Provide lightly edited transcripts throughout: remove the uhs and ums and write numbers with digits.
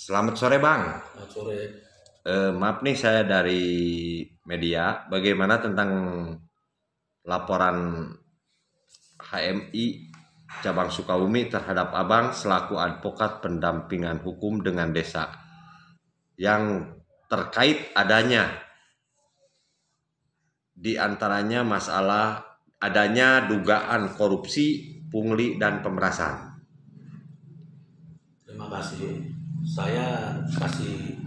Selamat sore Bang. Selamat sore. Maaf nih saya dari media. Bagaimana tentang laporan HMI Cabang Sukabumi terhadap Abang selaku advokat pendampingan hukum dengan desa yang terkait adanya di antaranya masalah adanya dugaan korupsi, pungli dan pemerasan. Terima kasih. Saya kasih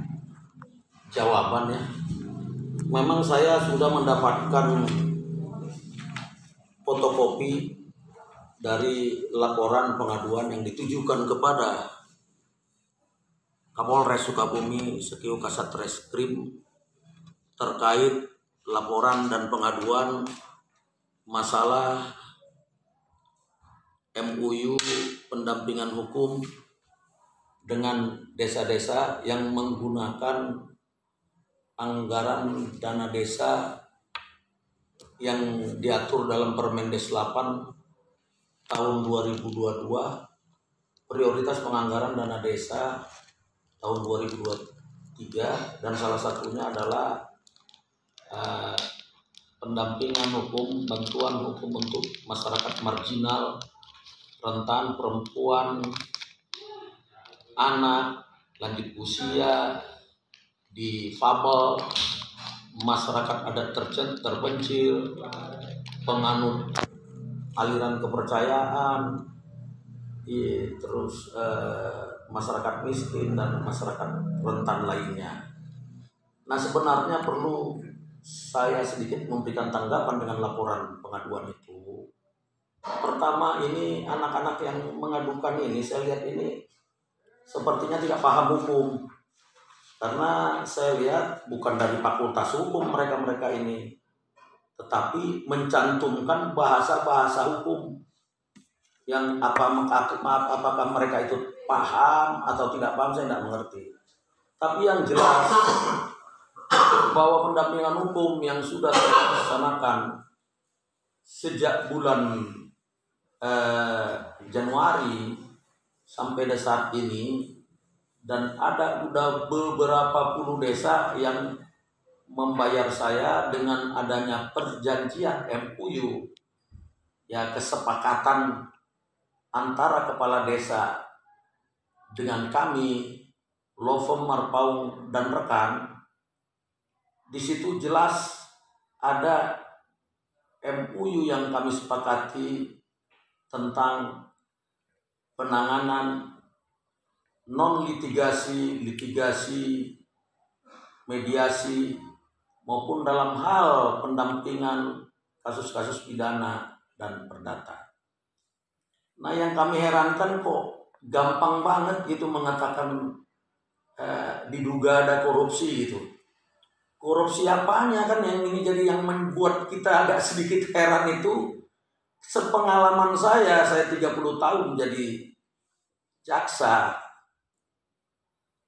jawaban ya. Memang saya sudah mendapatkan fotokopi dari laporan pengaduan yang ditujukan kepada Kapolres Sukabumi Sekio Kasat Reskrim terkait laporan dan pengaduan masalah MOU pendampingan hukum dengan desa-desa yang menggunakan anggaran dana desa yang diatur dalam Permendes 8 tahun 2022, prioritas penganggaran dana desa tahun 2023, dan salah satunya adalah pendampingan hukum, bantuan hukum untuk masyarakat marginal, rentan, perempuan, anak, lanjut usia, difabel, masyarakat adat terpencil, penganut aliran kepercayaan, terus masyarakat miskin dan masyarakat rentan lainnya. Nah, sebenarnya perlu saya sedikit memberikan tanggapan dengan laporan pengaduan itu. Pertama, ini anak-anak yang mengadukan ini, saya lihat ini sepertinya tidak paham hukum. Karena saya lihat bukan dari fakultas hukum mereka ini, tetapi mencantumkan bahasa-bahasa hukum yang apakah mereka itu paham atau tidak paham, saya tidak mengerti. Tapi yang jelas bahwa pendampingan hukum yang sudah saya laksanakan sejak bulan Januari sampai saat ini, dan udah beberapa puluh desa yang membayar saya dengan adanya perjanjian MOU, ya kesepakatan antara kepala desa dengan kami, law firm Marpaung dan rekan. Di situ jelas ada MOU yang kami sepakati tentang penanganan non-litigasi, litigasi, mediasi, maupun dalam hal pendampingan kasus-kasus pidana dan perdata. Nah, yang kami herankan kok gampang banget gitu mengatakan diduga ada korupsi gitu. Korupsi apanya kan yang ini jadi yang membuat kita agak sedikit heran itu. Sepengalaman saya 30 tahun menjadi jaksa,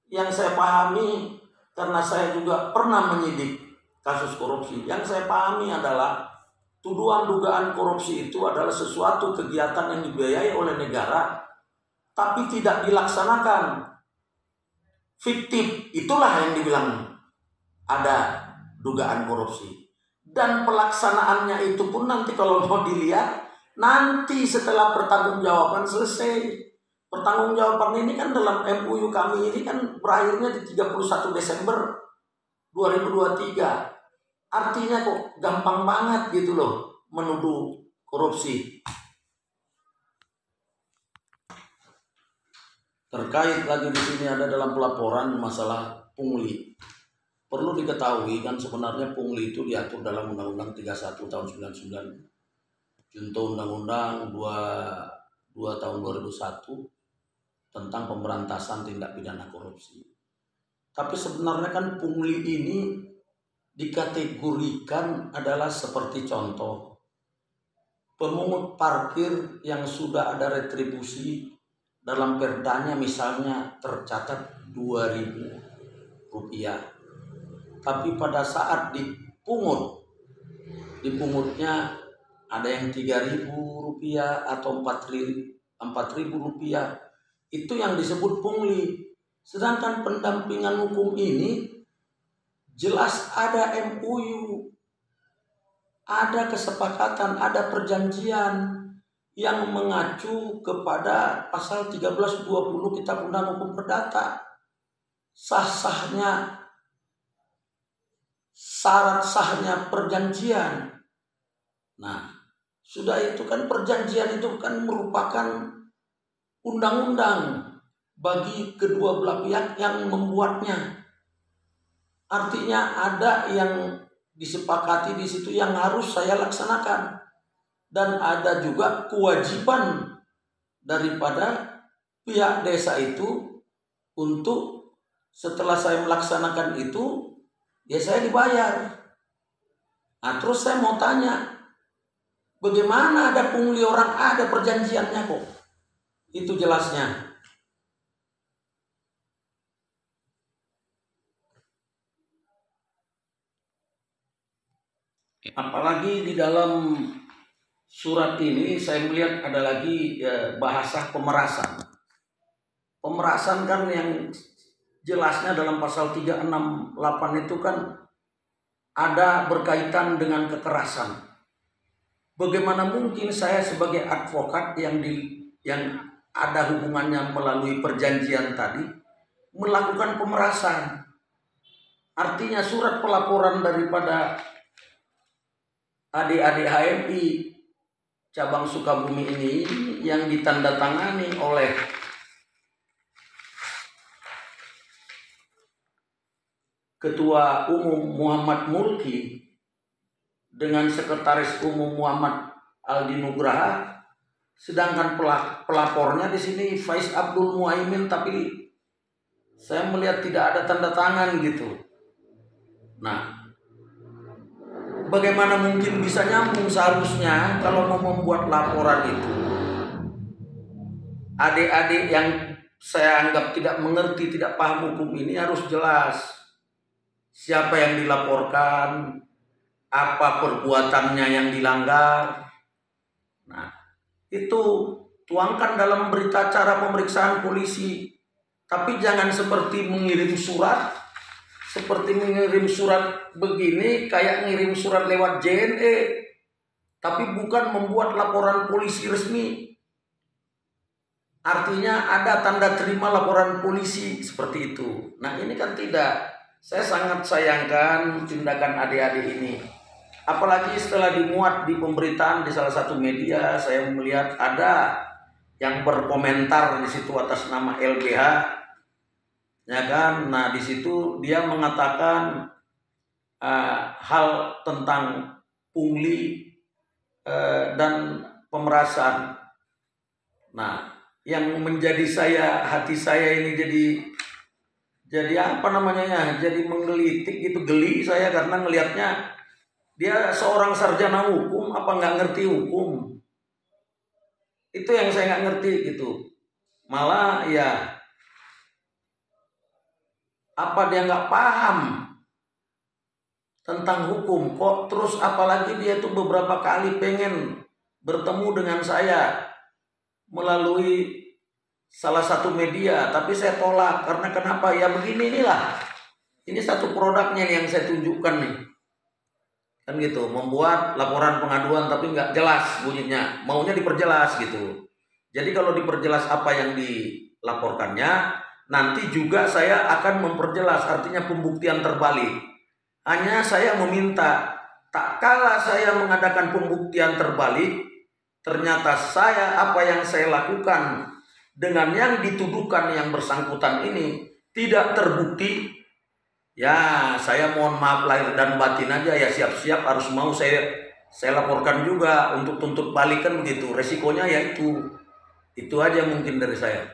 yang saya pahami, karena saya juga pernah menyidik kasus korupsi, yang saya pahami adalah tuduhan dugaan korupsi itu adalah sesuatu kegiatan yang dibiayai oleh negara tapi tidak dilaksanakan, fiktif, itulah yang dibilang ada dugaan korupsi. Dan pelaksanaannya itu pun nanti kalau mau dilihat nanti setelah pertanggungjawaban selesai. Pertanggungjawaban ini kan dalam MOU kami ini kan berakhirnya di 31 Desember 2023. Artinya kok gampang banget gitu loh menuduh korupsi. Terkait lagi di sini ada dalam pelaporan masalah pungli. Perlu diketahui kan sebenarnya pungli itu diatur dalam Undang-Undang 31 tahun 99, Junto Undang-Undang 22 tahun 2001 tentang pemberantasan tindak pidana korupsi. Tapi sebenarnya kan pungli ini dikategorikan adalah seperti contoh pemungut parkir yang sudah ada retribusi dalam perdanya, misalnya tercatat Rp2.000, tapi pada saat dipungutnya ada yang Rp3.000 atau Rp4.000, itu yang disebut pungli. Sedangkan pendampingan hukum ini jelas ada MOU, ada kesepakatan, ada perjanjian yang mengacu kepada pasal 1320 Kitab Undang Hukum Perdata. Sah-sahnya, syarat sahnya perjanjian. Nah, sudah itu kan perjanjian itu kan merupakan undang-undang bagi kedua belah pihak yang membuatnya. Artinya ada yang disepakati di situ yang harus saya laksanakan, dan ada juga kewajiban daripada pihak desa itu untuk setelah saya melaksanakan itu ya saya dibayar. Nah, terus saya mau tanya, bagaimana ada pungli orang, ada perjanjiannya kok? Itu jelasnya. Apalagi di dalam surat ini saya melihat ada lagi bahasa pemerasan. Pemerasan kan yang jelasnya dalam pasal 368 itu kan ada berkaitan dengan kekerasan. Bagaimana mungkin saya sebagai advokat yang ada hubungannya melalui perjanjian tadi melakukan pemerasan? Artinya surat pelaporan daripada adik-adik HMI cabang Sukabumi ini yang ditandatangani oleh Ketua Umum Muhammad Mulki dengan Sekretaris Umum Muhammad Aldi Nugraha, sedangkan pelapornya di sini Faiz Abdul Muaimin, tapi saya melihat tidak ada tanda tangan gitu. Nah, bagaimana mungkin bisa nyambung? Seharusnya kalau mau membuat laporan itu, adik-adik yang saya anggap tidak mengerti, tidak paham hukum ini harus jelas siapa yang dilaporkan, apa perbuatannya yang dilanggar. Nah, itu tuangkan dalam berita acara pemeriksaan polisi. Tapi jangan seperti mengirim surat, seperti mengirim surat begini, kayak ngirim surat lewat JNE, tapi bukan membuat laporan polisi resmi. Artinya ada tanda terima laporan polisi seperti itu. Nah, ini kan tidak. Saya sangat sayangkan tindakan adik-adik ini. Apalagi setelah dimuat di pemberitaan di salah satu media, saya melihat ada yang berkomentar di situ atas nama LBH, ya kan? Nah, di situ dia mengatakan hal tentang pungli dan pemerasan. Nah, yang menjadi hati saya ini jadi apa namanya ya? Jadi menggelitik gitu, geli saya karena ngelihatnya dia seorang sarjana hukum, apa nggak ngerti hukum? Itu yang saya nggak ngerti gitu. Malah ya, apa dia nggak paham tentang hukum? Kok terus apalagi dia tuh beberapa kali pengen bertemu dengan saya melalui salah satu media, tapi saya tolak karena kenapa? Ya begini inilah. Ini satu produknya nih yang saya tunjukkan nih. Kan gitu, membuat laporan pengaduan tapi nggak jelas bunyinya, maunya diperjelas gitu. Jadi kalau diperjelas apa yang dilaporkannya, nanti juga saya akan memperjelas, artinya pembuktian terbalik. Hanya saya meminta, tak kala saya mengadakan pembuktian terbalik, ternyata apa yang saya lakukan dengan yang dituduhkan yang bersangkutan ini tidak terbukti, ya saya mohon maaf lahir dan batin aja ya, siap-siap harus mau saya laporkan juga untuk tuntut balik kan begitu. Resikonya ya itu aja mungkin dari saya.